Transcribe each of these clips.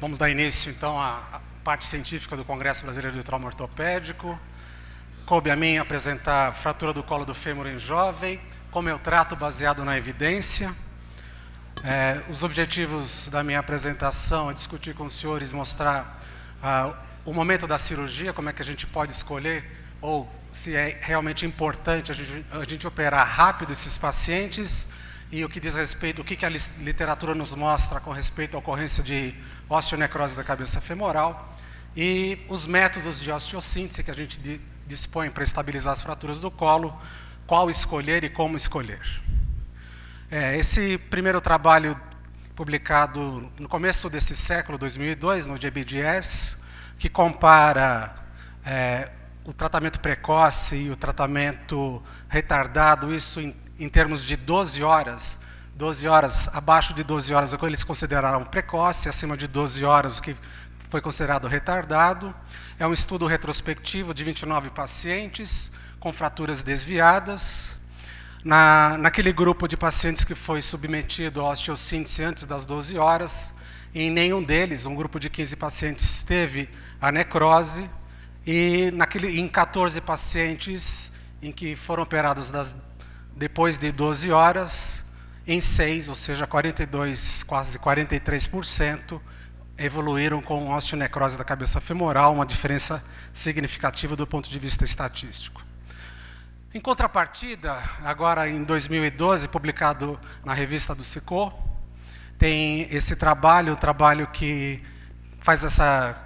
Vamos dar início, então, à parte científica do Congresso Brasileiro de Trauma Ortopédico. Coube a mim apresentar a fratura do colo do fêmur em jovem, como eu trato baseado na evidência. Os objetivos da minha apresentação é discutir com os senhores, mostrar o momento da cirurgia, como é que a gente pode escolher, ou se é realmente importante a gente operar rápido esses pacientes, e o que diz respeito, o que a literatura nos mostra com respeito à ocorrência de osteonecrose da cabeça femoral, e os métodos de osteossíntese que a gente dispõe para estabilizar as fraturas do colo, qual escolher e como escolher. Esse primeiro trabalho publicado no começo desse século, 2002, no JBJS, que compara o tratamento precoce e o tratamento retardado, isso em termos de 12 horas, abaixo de 12 horas, o que eles consideraram precoce, acima de 12 horas, o que foi considerado retardado. É um estudo retrospectivo de 29 pacientes com fraturas desviadas. Naquele grupo de pacientes que foi submetido à osteossíntese antes das 12 horas, em nenhum deles, um grupo de 15 pacientes, teve a necrose, e em 14 pacientes em que foram operados depois de 12 horas, em 6, ou seja, 42, quase 43%, evoluíram com osteonecrose da cabeça femoral, uma diferença significativa do ponto de vista estatístico. Em contrapartida, agora em 2012, publicado na revista do SICO, tem esse trabalho, um trabalho que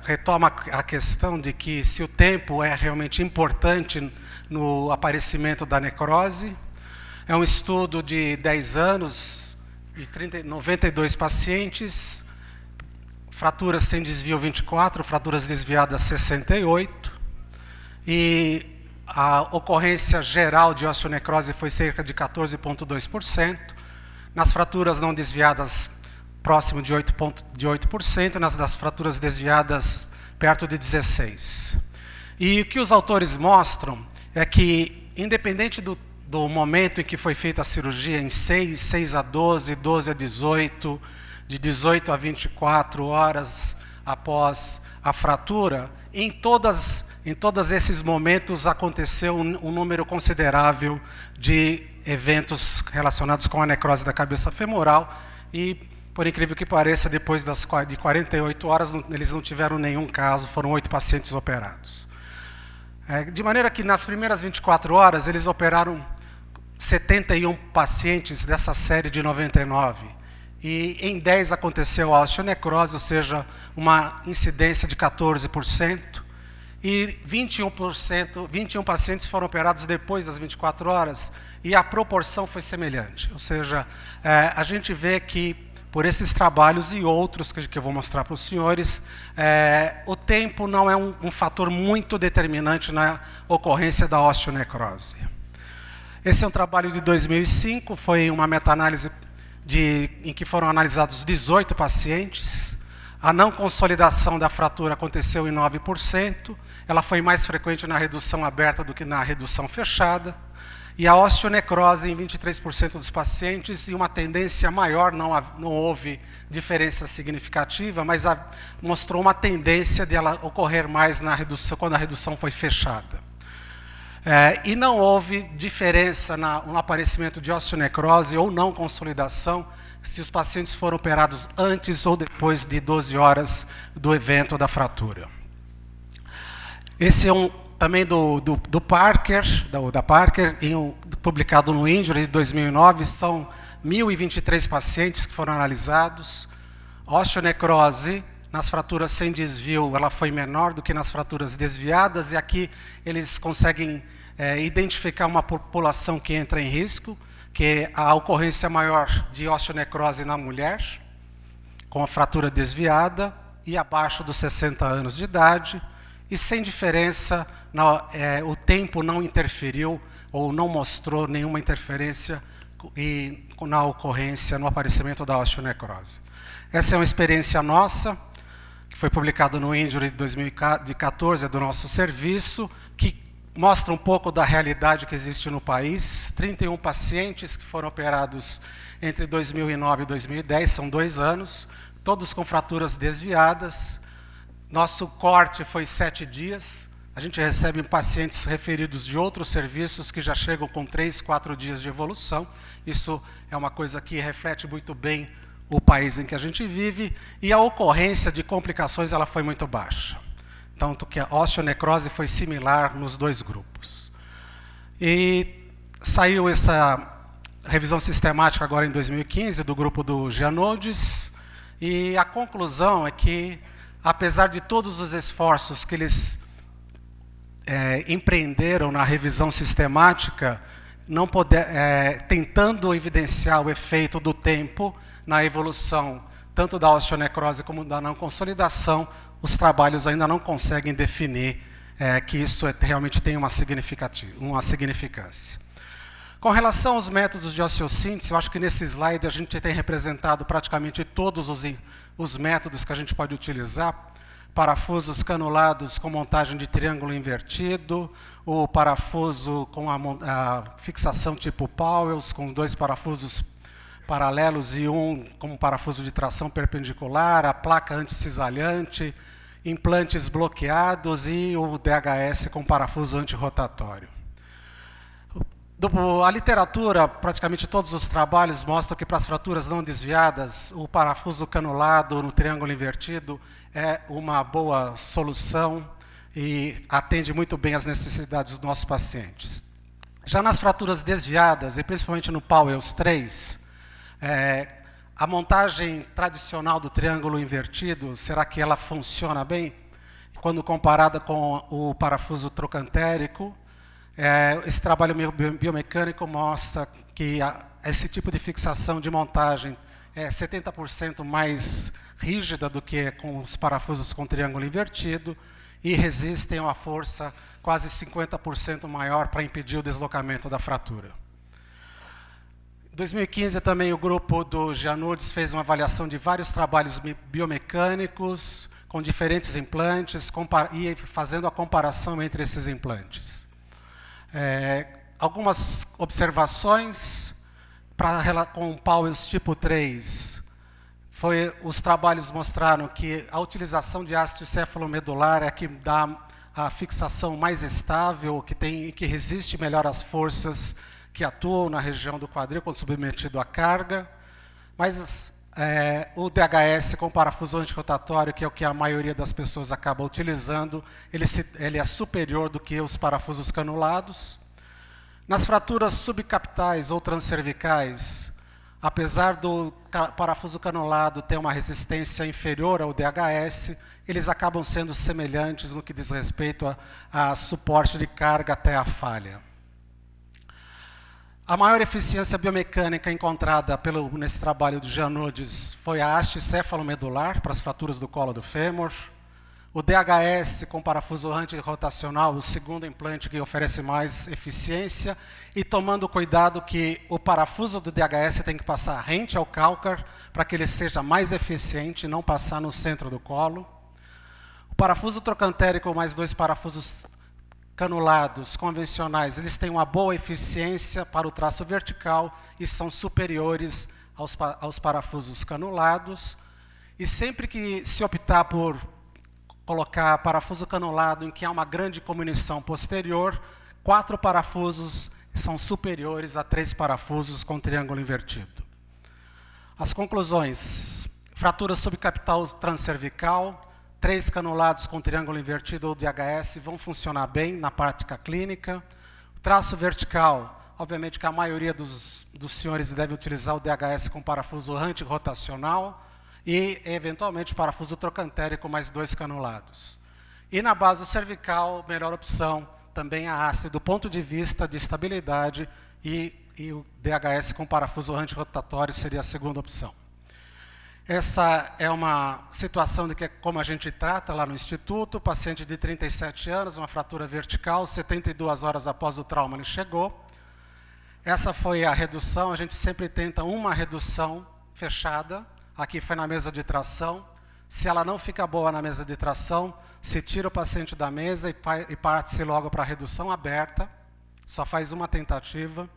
retoma a questão de que se o tempo é realmente importante no aparecimento da necrose. É um estudo de 10 anos, de 92 pacientes, fraturas sem desvio 24, fraturas desviadas 68, e a ocorrência geral de osteonecrose foi cerca de 14,2%, nas fraturas não desviadas próximo de 8%, nas das fraturas desviadas perto de 16%. E o que os autores mostram é que, independente do momento em que foi feita a cirurgia, em 6 a 12, 12 a 18, de 18 a 24 horas após a fratura, em todos esses momentos aconteceu um número considerável de eventos relacionados com a necrose da cabeça femoral, e, por incrível que pareça, depois de 48 horas, eles não tiveram nenhum caso, foram 8 pacientes operados. De maneira que, nas primeiras 24 horas, eles operaram 71 pacientes dessa série de 99, e em 10 aconteceu a osteonecrose, ou seja, uma incidência de 14%, e 21 pacientes foram operados depois das 24 horas, e a proporção foi semelhante. Ou seja, a gente vê que, por esses trabalhos e outros que eu vou mostrar para os senhores, o tempo não é um fator muito determinante na ocorrência da osteonecrose. Esse é um trabalho de 2005, foi uma meta-análise em que foram analisados 18 pacientes. A não consolidação da fratura aconteceu em 9%, ela foi mais frequente na redução aberta do que na redução fechada, e a osteonecrose em 23% dos pacientes, e uma tendência maior, não houve diferença significativa, mas mostrou uma tendência de ela ocorrer mais na redução, quando a redução foi fechada. E não houve diferença no aparecimento de osteonecrose ou não consolidação se os pacientes foram operados antes ou depois de 12 horas do evento da fratura. Esse é também da Parker, publicado no Injury de 2009, são 1.023 pacientes que foram analisados. A osteonecrose nas fraturas sem desvio, ela foi menor do que nas fraturas desviadas, e aqui eles conseguem identificar uma população que entra em risco, que é a ocorrência maior de osteonecrose na mulher, com a fratura desviada e abaixo dos 60 anos de idade, e sem diferença, o tempo não interferiu ou não mostrou nenhuma interferência na ocorrência, no aparecimento da osteonecrose. Essa é uma experiência nossa, que foi publicada no Injury de 2014, do nosso serviço, que mostra um pouco da realidade que existe no país. 31 pacientes que foram operados entre 2009 e 2010, são 2 anos, todos com fraturas desviadas. Nosso corte foi 7 dias. A gente recebe pacientes referidos de outros serviços que já chegam com 3, 4 dias de evolução. Isso é uma coisa que reflete muito bem o país em que a gente vive. E a ocorrência de complicações ela foi muito baixa. Tanto que a osteonecrose foi similar nos 2 grupos. E saiu essa revisão sistemática agora em 2015 do grupo do Giannodes. E a conclusão é que, apesar de todos os esforços que eles empreenderam na revisão sistemática, tentando evidenciar o efeito do tempo na evolução, tanto da osteonecrose como da não consolidação, os trabalhos ainda não conseguem definir que isso realmente tem uma significância. Com relação aos métodos de osteossíntese, eu acho que nesse slide a gente tem representado praticamente todos os métodos que a gente pode utilizar. Parafusos canulados com montagem de triângulo invertido, o parafuso com a fixação tipo Powell's, com 2 parafusos paralelos e um como parafuso de tração perpendicular, a placa anticisalhante, implantes bloqueados e o DHS com parafuso antirrotatório. A literatura, praticamente todos os trabalhos mostram que para as fraturas não desviadas, o parafuso canulado no triângulo invertido é uma boa solução e atende muito bem às necessidades dos nossos pacientes. Já nas fraturas desviadas, e principalmente no Powell's 3, a montagem tradicional do triângulo invertido, será que ela funciona bem? Quando comparada com o parafuso trocantérico, esse trabalho biomecânico mostra que esse tipo de fixação de montagem é 70% mais rígida do que com os parafusos com triângulo invertido e resistem a uma força quase 50% maior para impedir o deslocamento da fratura. Em 2015, também o grupo do Giannodes fez uma avaliação de vários trabalhos biomecânicos com diferentes implantes e fazendo a comparação entre esses implantes. Algumas observações com o Powell's tipo 3. Os trabalhos mostraram que a utilização de ácido cefalomedular é a que dá a fixação mais estável, que resiste melhor às forças que atuam na região do quadril quando submetido à carga. Mas o DHS com parafuso antirrotatório, que é o que a maioria das pessoas acaba utilizando, ele é superior do que os parafusos canulados. Nas fraturas subcapitais ou transcervicais, apesar do parafuso canulado ter uma resistência inferior ao DHS, eles acabam sendo semelhantes no que diz respeito a suporte de carga até a falha. A maior eficiência biomecânica encontrada nesse trabalho do Giannodes foi a haste cefalomedular para as fraturas do colo do fêmur. O DHS com parafuso antirrotacional, o segundo implante que oferece mais eficiência, e tomando cuidado que o parafuso do DHS tem que passar rente ao cálcar para que ele seja mais eficiente e não passar no centro do colo. O parafuso trocantérico mais 2 parafusos canulados convencionais, eles têm uma boa eficiência para o traço vertical e são superiores aos parafusos canulados. E sempre que se optar por colocar parafuso canulado em que há uma grande comunição posterior, 4 parafusos são superiores a 3 parafusos com triângulo invertido. As conclusões: fratura subcapital transcervical, 3 canulados com triângulo invertido ou DHS vão funcionar bem na prática clínica. O traço vertical, obviamente que a maioria dos senhores deve utilizar o DHS com parafuso antirrotacional e, eventualmente, parafuso trocantérico mais 2 canulados. E na base cervical, melhor opção, também a haste do ponto de vista de estabilidade e o DHS com parafuso antirrotatório seria a segunda opção. Essa é uma situação de que, como a gente trata lá no Instituto, paciente de 37 anos, uma fratura vertical, 72 horas após o trauma ele chegou. Essa foi a redução, a gente sempre tenta uma redução fechada, aqui foi na mesa de tração. Se ela não fica boa na mesa de tração, se tira o paciente da mesa e parte-se logo para a redução aberta, só faz uma tentativa.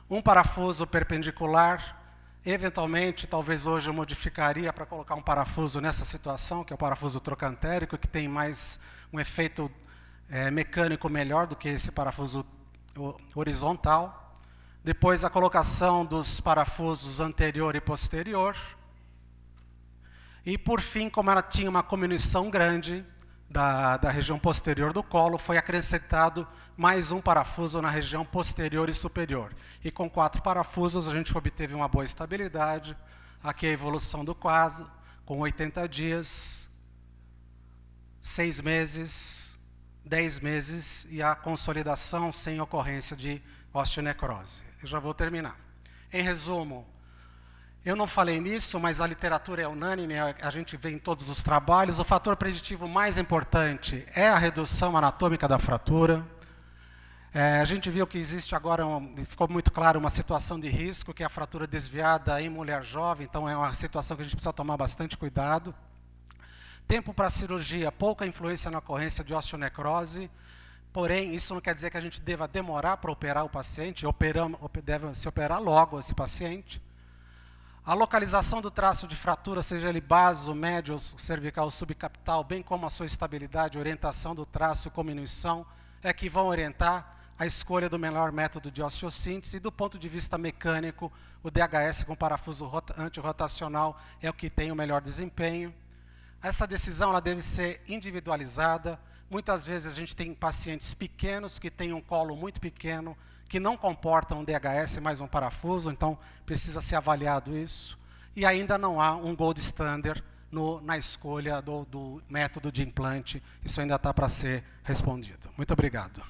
Um parafuso perpendicular Eventualmente, talvez hoje eu modificaria para colocar um parafuso nessa situação, que é o parafuso trocantérico, que tem mais um efeito mecânico melhor do que esse parafuso horizontal. Depois a colocação dos parafusos anterior e posterior. E por fim, como ela tinha uma comunição grande da região posterior do colo, foi acrescentado mais um parafuso na região posterior e superior. E com 4 parafusos a gente obteve uma boa estabilidade. Aqui a evolução do quadro, com 80 dias, 6 meses, 10 meses e a consolidação sem ocorrência de osteonecrose. Eu já vou terminar. Em resumo, eu não falei nisso, mas a literatura é unânime, a gente vê em todos os trabalhos. O fator preditivo mais importante é a redução anatômica da fratura. A gente viu que existe agora, ficou muito claro, uma situação de risco, que é a fratura desviada em mulher jovem, então é uma situação que a gente precisa tomar bastante cuidado. Tempo para cirurgia, pouca influência na ocorrência de osteonecrose, porém, isso não quer dizer que a gente deva demorar para operar o paciente, deve se operar logo esse paciente. A localização do traço de fratura, seja ele baso, médio, cervical, subcapital, bem como a sua estabilidade, orientação do traço e cominuição, é que vão orientar a escolha do melhor método de osteossíntese. E do ponto de vista mecânico, o DHS com parafuso antirrotacional é o que tem o melhor desempenho. Essa decisão ela deve ser individualizada. Muitas vezes a gente tem pacientes pequenos que têm um colo muito pequeno, que não comportam um DHS mais um parafuso, então precisa ser avaliado isso. E ainda não há um gold standard na escolha do método de implante. Isso ainda está para ser respondido. Muito obrigado.